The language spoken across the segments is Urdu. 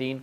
3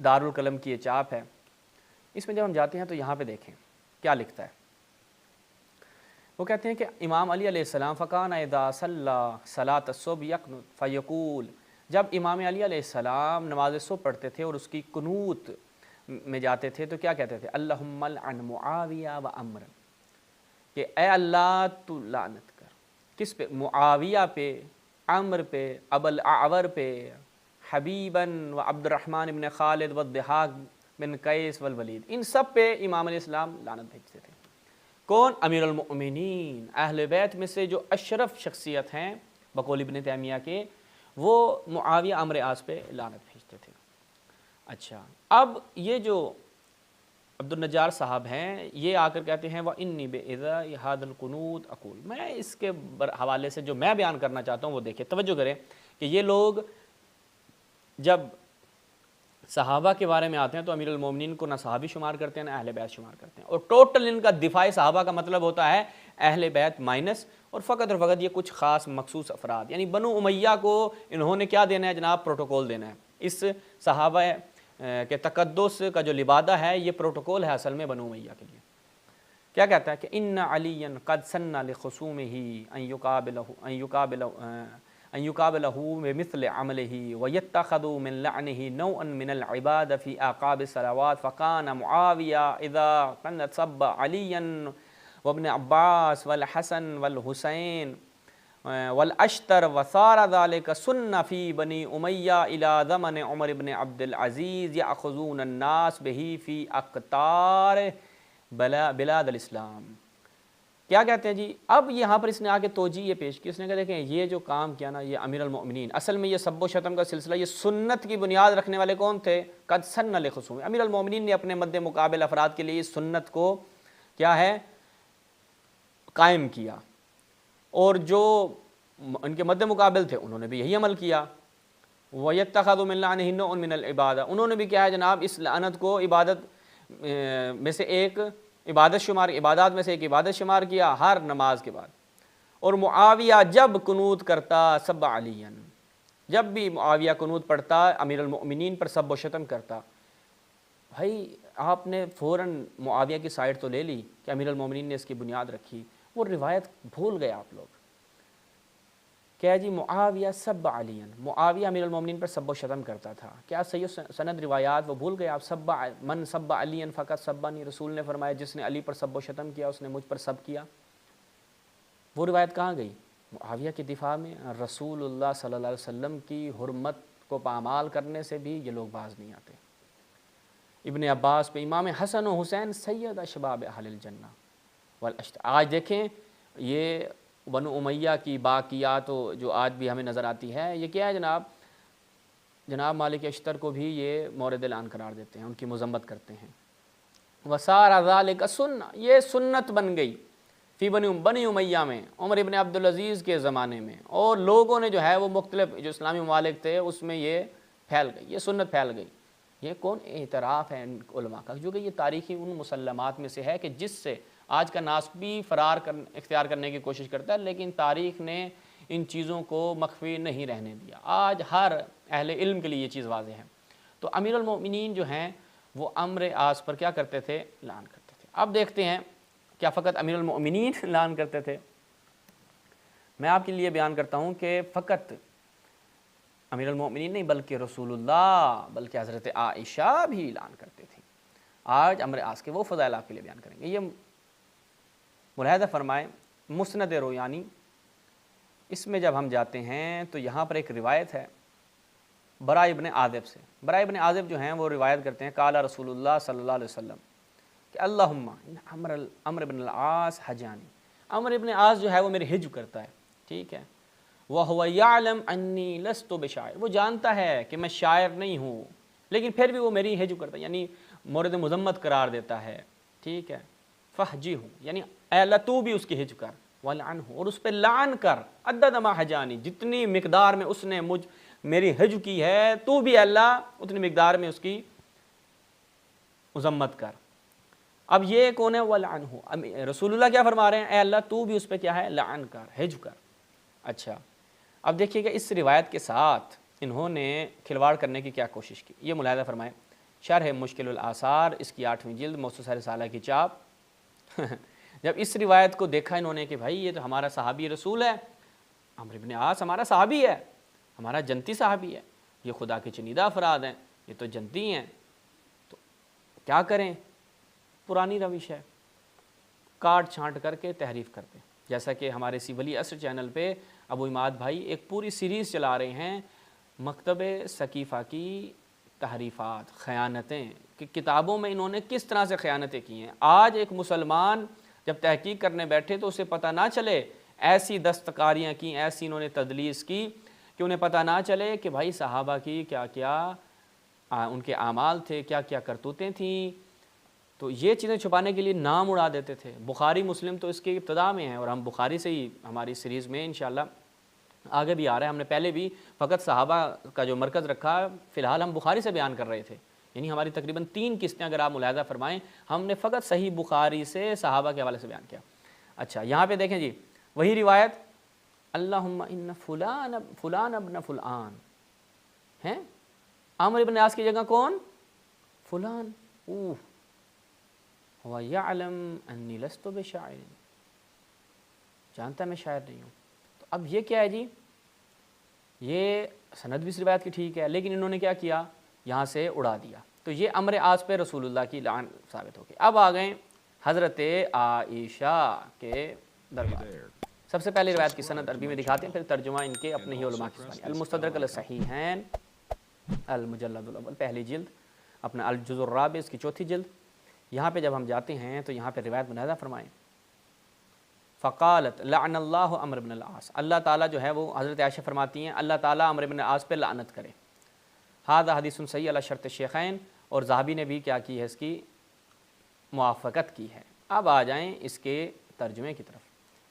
دارالقلم کی یہ چاپ ہے، اس میں جب ہم جاتے ہیں تو یہاں پہ دیکھیں کیا لکھتا ہے۔ وہ کہتے ہیں کہ امام علی علیہ السلام فکان اذا صلی صلاۃ الصبح یقنت فیقول، جب امام علی علیہ السلام نماز صبح پڑھتے تھے اور اس کی قنوت میں جاتے تھے تو کیا کہتے تھے؟ اللہم لعن معاویہ و عمر، کہ اے اللہ تو لعنت کر کس پہ؟ معاویہ پہ، عمر پہ، ابو الاعور پہ، حبیباً و عبد الرحمن بن خالد و الضحاک بن قیس والولید، ان سب پہ امام علیہ السلام لعنت بھیجتے تھے۔ کون؟ امیر المؤمنین، اہل بیت میں سے جو اشرف شخصیت ہیں بقول ابن تیمیہ کے، وہ معاویہ عمرو عاص پہ لعنت بھیجتے تھے۔ اچھا، اب یہ جو عبد النجار صاحب ہیں یہ آ کر کہتے ہیں وَإِنِّي بِإِذَا هَذَا الْقُنُوتِ أَقُولُ، میں اس کے حوالے سے جو میں بیان کرنا چاہتا ہوں وہ دیکھیں، توجہ کریں کہ یہ لوگ جب صحابہ کے بارے میں آتے ہیں تو امیر المومنین کو نہ صحابی شمار کرتے ہیں نہ اہل بیت شمار کرتے ہیں، اور ٹوٹل ان کا دفاع صحابہ کا مطلب ہوتا ہے اہل بیت مائنس، اور فقط یہ کچھ خاص مخصوص افراد، یعنی بنو امیہ کو انہوں نے کیا دینا ہے جناب؟ پروٹوکول دینا ہے۔ اس صحابہ کہ تقدس کا جو لبادہ ہے یہ پروٹوکول ہے اصل میں بنو امیہ کے لیے۔ کیا کہتا ہے کہ ان علی قد سن لخصومہ ان یقابلہ بمثل عملہ ویتخذوا من لعنہ نوعا من العبادہ فی اعقاب الصلوات، فکان معاویہ اذا كان سب علیا وابن عباس والحسن والحسین والاشتر وصار ذلك سن فی بنی امیہ الى زمن عمر بن عبد العزیز یاخذون الناس بہ فی اقطار بلاد الاسلام۔ کیا کہتے ہیں جی؟ اب یہاں پر اس نے آگے توجیہ یہ پیش کی، اس نے کہا دیکھیں یہ جو کام کیا نا یہ امیر المؤمنین، اصل میں یہ سب و شتم کا سلسلہ یہ سنت کی بنیاد رکھنے والے کون تھے؟ قد سن لخصوم، امیر المؤمنین نے اپنے مد مقابل افراد کے لیے اس سنت کو کیا ہے قائم کیا، اور جو ان کے مد مقابل تھے انہوں نے بھی یہی عمل کیا۔ وَيَتَّخَذُ مِن لَعْنِهِ نَوْعٌ مِّنَ الْعِبَادَةِ، انہوں نے بھی کیا ہے جناب اس لعنت کو عبادت میں سے ایک عبادات میں سے ایک عبادت شمار کیا ہر نماز کے بعد۔ اور معاویہ جب قنوت کرتا سب علیاً، جب بھی معاویہ قنوت پڑھتا امیر المؤمنین پر سب و شتم کرتا۔ بھائی آپ نے فوراً معاویہ کی سائڈ تو لے لی کہ امیر المؤمنین نے اس کی بنیاد رکھی، وہ روایت بھول گئے آپ لوگ۔ کیا جی؟ معاویہ سب علیاً، معاویہ امیر المومنین پر سب و شتم کرتا تھا۔ کیا صحیح سند روایات وہ بھول گئے آپ؟ سب من سب علیاً فقط سبانی، رسول نے فرمایا جس نے علی پر سب و شتم کیا اس نے مجھ پر سب کیا۔ وہ روایت کہاں گئی؟ معاویہ کے دفاع میں رسول اللہ صلی اللہ علیہ وسلم کی حرمت کو پامال کرنے سے بھی یہ لوگ باز نہیں آتے۔ ابن عباس پہ، امام حسن و حسین سید اشباب اہل الجنہ والاشتر۔ آج دیکھیں یہ بنو امیہ کی باقیات جو آج بھی ہمیں نظر آتی ہے، یہ کیا ہے جناب مالک اشتر کو بھی یہ مورد العن قرار دیتے ہیں، ان کی مذمت کرتے ہیں۔ وَصَارَ ذَلِكَ سُنَّةً، یہ سنت بن گئی فی بنی امیہ میں، عمر ابن عبدالعزیز کے زمانے میں، اور لوگوں نے جو ہے وہ مختلف جو اسلامی ممالک تھے اس میں یہ پھیل گئی، یہ سنت پھیل گئی۔ یہ کون اعتراف ہے علماء کا، جو کہ یہ تاریخی ان مسلمات میں سے ہے کہ جس سے آج کا ناس بھی اختیار کرنے کی کوشش کرتا ہے، لیکن تاریخ نے ان چیزوں کو مخفی نہیں رہنے دیا۔ آج ہر اہل علم کے لیے یہ چیز واضح ہے۔ تو امیر المؤمنین جو ہیں وہ عمرو عاص پر کیا کرتے تھے؟ لعن کرتے تھے۔ اب دیکھتے ہیں کیا فقط امیر المؤمنین لعن کرتے تھے؟ میں آپ کے لیے بیان کرتا ہوں کہ فقط امیر المؤمنین نہیں بلکہ رسول اللہ، بلکہ حضرت عائشہ بھی لعن کرتے تھے۔ آج عمرو عاص کے وہ فضائل آپ کے لیے بیان کریں گے۔ یہ ملاحظہ فرمائیں مسند رویانی، اس میں جب ہم جاتے ہیں تو یہاں پر ایک روایت ہے برا ابن عازب سے۔ برا ابن عازب جو ہیں وہ روایت کرتے ہیں قال رسول اللہ صلی اللہ علیہ وسلم کہ اللہم عمرو بن العاص حجانی، عمرو بن عاص جو ہے وہ میرے حج کرتا ہے، ٹھیک ہے۔ وَهُوَ يَعْلَمْ أَنِّي لَسْتُ بِشَاعِرٍ، وہ جانتا ہے کہ میں شاعر نہیں ہوں، لیکن پھر بھی وہ میری حج کرتا ہے، یعنی مورد مذمت قرار دیتا ہے، ٹھیک ہے۔ فَحْجِهُ، یعنی اے اللہ تو بھی اس کی حج کر، وَلْعَنْهُ، اور اس پہ لعن کر، عدد ما حجانی، جتنی مقدار میں اس نے میری حج کی ہے تو بھی اللہ اتنی مقدار میں اس کی مذمت کر۔ اب یہ کون ہے؟ وَلْعَنْهُ، رسول اللہ کیا فرما رہے ہیں؟ اے اللہ تو بھی اس پہ کیا ہے؟ لعن کر، حج کر۔ اچھا اب دیکھیے کہ اس روایت کے ساتھ انہوں نے کھلواڑ کرنے کی کیا کوشش کی، یہ ملاحظہ فرمائیں شرح مشکل الآثار، اس کی 8ویں جلد، مؤسسہ رسالہ کی چاپ۔ جب اس روایت کو دیکھا انہوں نے کہ بھائی یہ تو ہمارا صحابی رسول ہے، عمرو بن عاص ہمارا صحابی ہے، ہمارا جنتی صحابی ہے، یہ خدا کے چنیدہ افراد ہیں، یہ تو جنتی ہیں، تو کیا کریں؟ پرانی روش ہے، کاٹ چھانٹ کر کے تحریف کرتے ہیں۔ جیسا کہ ہمارے اسی ولی عصر چینل پہ ابو عماد بھائی ایک پوری سیریز چلا رہے ہیں مکتب ثقیفہ کی تحریفات، خیانتیں، کہ کتابوں میں انہوں نے کس طرح سے خیانتیں کی ہیں۔ آج ایک مسلمان جب تحقیق کرنے بیٹھے تو اسے پتہ نہ چلے، ایسی دستکاریاں کی، ایسی انہوں نے تدلیس کی کہ انہیں پتہ نہ چلے کہ بھائی صحابہ کی کیا کیا ان کے اعمال تھے، کیا کیا کرتوتیں تھیں۔ تو یہ چیزیں چھپانے کے لیے نام اڑا دیتے تھے۔ بخاری مسلم تو اس کی ابتدا میں ہیں، اور ہم بخاری سے ہی ہماری سیریز میں انشاءاللہ آگے بھی آ رہا ہے۔ ہم نے پہلے بھی فقط صحابہ کا جو مرکز رکھا، فی الحال ہم بخاری سے بیان کر رہے تھے، یعنی ہماری تقریباً 3 قسطیں اگر آپ ملاحظہ فرمائیں، ہم نے فقط صحیح بخاری سے صحابہ کے حوالے سے بیان کیا۔ اچھا یہاں پہ دیکھیں جی، وہی روایت، اللہم ان فلان ابن فلان ہیں، عمرو بن عاص کی جگہ کون؟ فلان۔ وَيَعْلَمْ أَنِّي لَسْتُ بِشَاعِرٍ، جانتا میں شاعر نہیں ہوں۔ تو اب یہ کیا ہے جی؟ یہ سند بھی اس روایت کی ٹھیک ہے، لیکن انہوں نے کیا کیا؟ یہاں سے اڑا دیا۔ تو یہ عمرو عاص پہ رسول اللہ کی لعن ثابت ہو گئی۔ اب آ گئے حضرت عائشہ کے دربار۔ سب سے پہلے روایت کی سند عربی میں دکھاتے ہیں، پھر ترجمہ ان کے اپنے ہی علماء کی زبانی۔ المستدرک علی الصحیحین، المجلد الاول، پہلی جلد، اپنا الجزء الرابع، اس کی 4تھی جلد۔ یہاں پہ جب ہم جاتے ہیں تو یہاں پہ روایت ملاحظہ فرمائیں، فقالت لعن اللہ عمرو بن العاص، اللہ تعالیٰ جو ہے وہ، حضرت عائشہ فرماتی ہیں اللہ تعالیٰ عمرو بن العاص پہ لعنت کرے۔ ھذا حدیث صحیح علی شرط شیخین، اور ذہبی نے بھی کیا کی ہے؟ اس کی موافقت کی ہے۔ اب آ جائیں اس کے ترجمے کی طرف۔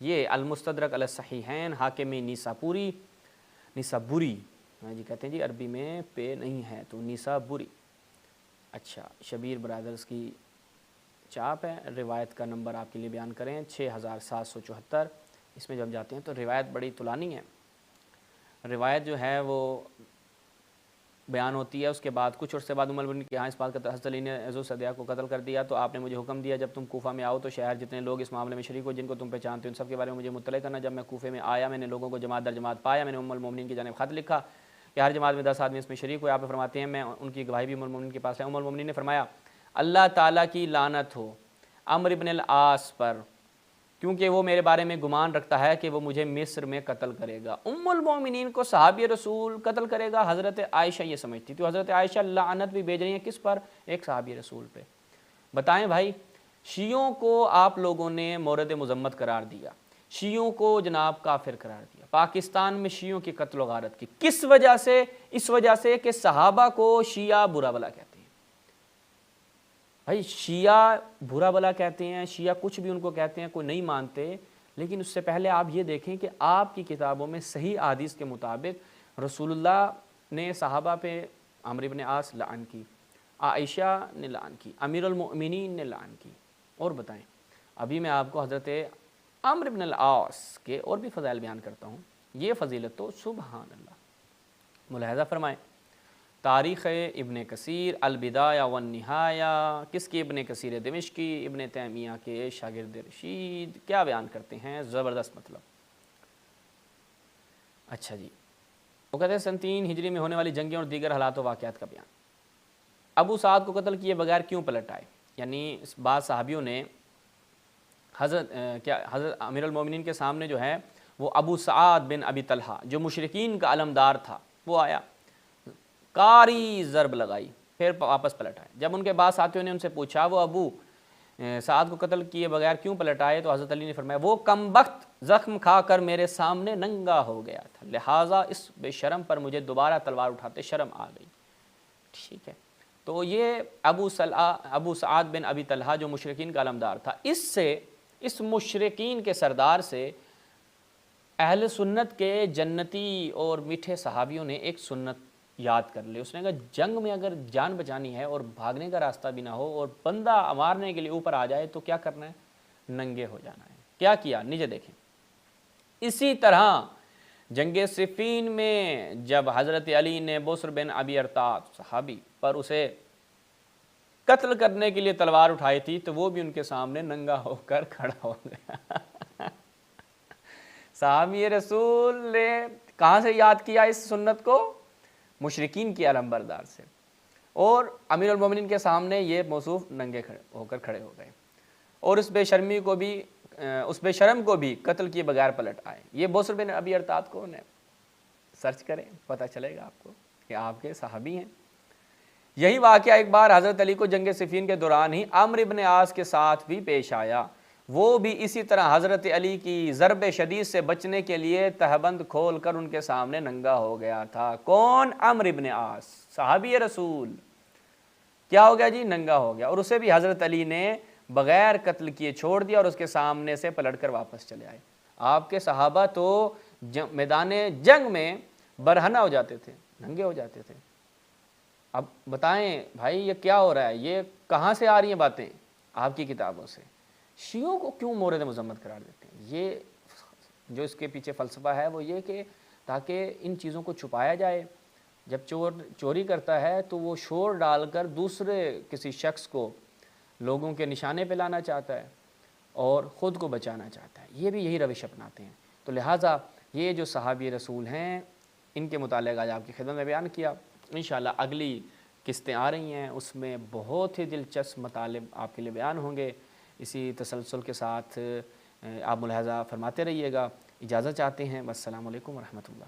یہ المستدرک علی الصحیحین، حاکم نیسابوری، نیسابوری جی کہتے ہیں جی، عربی میں پہ نہیں ہے تو نیسابوری۔ اچھا، شبیر برادرز کی چاپ ہے، روایت کا نمبر آپ کے لیے بیان کریں 6774۔ اس میں جب جاتے ہیں تو روایت بڑی طولانی ہے۔ روایت جو ہے وہ بیان ہوتی ہے، اس کے بعد کچھ عرصے بعد عمر بن کے ہاں اس بات کا، حضرت علی نے عزو صدیہ کو قتل کر دیا، تو آپ نے مجھے حکم دیا جب تم کوفہ میں آؤ تو شہر جتنے لوگ اس معاملے میں شریک ہو جن کو تم پہچانتے ہو ان سب کے بارے میں مجھے مطلع کرنا۔ جب میں کوفے میں آیا میں نے لوگوں کو جماعت در جماعت پایا، میں نے ام المومنین کی جانب خط لکھا کہ ہر جماعت میں 10 آدمی اس میں شریک ہوئے۔ آپ فرماتے ہیں میں ان کی گواہی بھی ام المومنین کے پاس ہے۔ ام المومنین نے فرمایا اللہ تعالیٰ کی لعنت ہو عمرو بن العاص پر، کیونکہ وہ میرے بارے میں گمان رکھتا ہے کہ وہ مجھے مصر میں قتل کرے گا۔ ام المومنین کو صحابی رسول قتل کرے گا، حضرت عائشہ یہ سمجھتی تھی۔ حضرت عائشہ لعنت بھی بھیج رہی ہیں کس پر؟ ایک صحابی رسول پہ۔ بتائیں بھائی، شیعوں کو آپ لوگوں نے مورد مذمت قرار دیا، شیعوں کو جناب کافر قرار دیا، پاکستان میں شیعوں کی قتل و غارت کی، کس وجہ سے؟ اس وجہ سے کہ صحابہ کو شیعہ برا بلا کہتے ہیں۔ بھائی شیعہ برا بلا کہتے ہیں، شیعہ کچھ بھی ان کو کہتے ہیں، کوئی نہیں مانتے، لیکن اس سے پہلے آپ یہ دیکھیں کہ آپ کی کتابوں میں صحیح احادیث کے مطابق رسول اللہ نے صحابہ پہ عمرو بن عاص لعن کی، عائشہ نے لعن کی، امیر المؤمنین نے لعن کی۔ اور بتائیں، ابھی میں آپ کو حضرت عمرو بن العاص کے اور بھی فضائل بیان کرتا ہوں۔ یہ فضیلت تو سبحان اللہ، ملاحظہ فرمائیں۔ تاریخ ابن کثیر، البدایہ والنہایہ، کس کی؟ ابن کثیر دمشقی، ابن تیمیہ کے شاگرد رشید، کیا بیان کرتے ہیں؟ زبردست مطلب۔ اچھا جی، وہ کہتے ہیں سن 3 ہجری میں ہونے والی جنگیں اور دیگر حالات و واقعات کا بیان۔ ابو سعد کو قتل کیے بغیر کیوں پلٹ آئے؟ یعنی اس بعض صحابیوں نے حضرت امیر المومنین کے سامنے جو ہے وہ ابو سعد بن ابی طلحہ جو مشرکین کا علمدار تھا وہ آیا، کاری ضرب لگائی، پھر واپس پلٹ آئے۔ جب ان کے بعد ساتھیوں نے ان سے پوچھا وہ ابو سعد کو قتل کیے بغیر کیوں پلٹ آئے، تو حضرت علی نے فرمایا وہ کمبخت زخم کھا کر میرے سامنے ننگا ہو گیا تھا، لہٰذا اس بے شرم پر مجھے دوبارہ تلوار اٹھاتے شرم آ گئی۔ ٹھیک ہے، تو یہ ابو سعد بن ابی طلحہ جو مشرکین کا علمدار تھا، اس مشرکین کے سردار سے اہل سنت کے جنتی اور میٹھے صحابیوں نے ایک سنت یاد کر لی۔ اس نے کہا جنگ میں اگر جان بچانی ہے اور بھاگنے کا راستہ بھی نہ ہو اور بندہ مارنے کے لیے اوپر آ جائے تو کیا کرنا ہے؟ ننگے ہو جانا ہے۔ کیا کیا؟ نیچے دیکھیں۔ اسی طرح جنگ صفین میں جب حضرت علی نے بصر بن ابی ارطاط صحابی پر اسے قتل کرنے کے لیے تلوار اٹھائی تھی تو وہ بھی ان کے سامنے ننگا ہو کر کھڑا ہو گیا۔ صحابی رسول نے کہاں سے یاد کیا اس سنت کو؟ مشرکین کی علم بردار سے، اور امیر المومنین کے سامنے یہ موصوف ننگے ہو کر کھڑے ہو گئے، اور اس بے شرم کو بھی قتل کیے بغیر پلٹ آئے۔ یہ بصر بن ابی ارطاد کون ہے؟ سرچ کریں، پتہ چلے گا آپ کو کہ آپ کے صحابی ہیں۔ یہی واقعہ ایک بار حضرت علی کو جنگ صفین کے دوران ہی عمرو بن عاص کے ساتھ بھی پیش آیا، وہ بھی اسی طرح حضرت علی کی ضرب شدید سے بچنے کے لیے تہبند کھول کر ان کے سامنے ننگا ہو گیا تھا۔ کون؟ عمرو بن عاص، صحابی رسول۔ کیا ہو گیا جی؟ ننگا ہو گیا، اور اسے بھی حضرت علی نے بغیر قتل کیے چھوڑ دیا اور اس کے سامنے سے پلٹ کر واپس چلے آئے۔ آپ کے صحابہ تو میدان جنگ میں برہنہ ہو جاتے تھے، ننگے ہو جاتے تھے۔ اب بتائیں بھائی یہ کیا ہو رہا ہے؟ یہ کہاں سے آ رہی ہیں باتیں؟ آپ کی کتابوں سے۔ شیعوں کو کیوں مورد مذمت قرار دیتے ہیں؟ یہ جو اس کے پیچھے فلسفہ ہے وہ یہ کہ تاکہ ان چیزوں کو چھپایا جائے۔ جب چور چوری کرتا ہے تو وہ شور ڈال کر دوسرے کسی شخص کو لوگوں کے نشانے پہ لانا چاہتا ہے اور خود کو بچانا چاہتا ہے، یہ بھی یہی روش اپناتے ہیں۔ تو لہٰذا یہ جو صحابی رسول ہیں ان کے متعلق آج آپ کی خدمت میں بیان کیا۔ انشاءاللہ اگلی قسطیں آ رہی ہیں، اس میں بہت ہی دلچسپ مطالب آپ کے لیے بیان ہوں گے۔ اسی تسلسل کے ساتھ آپ ملاحظہ فرماتے رہیے گا۔ اجازت چاہتے ہیں، والسلام علیکم ورحمۃ اللہ۔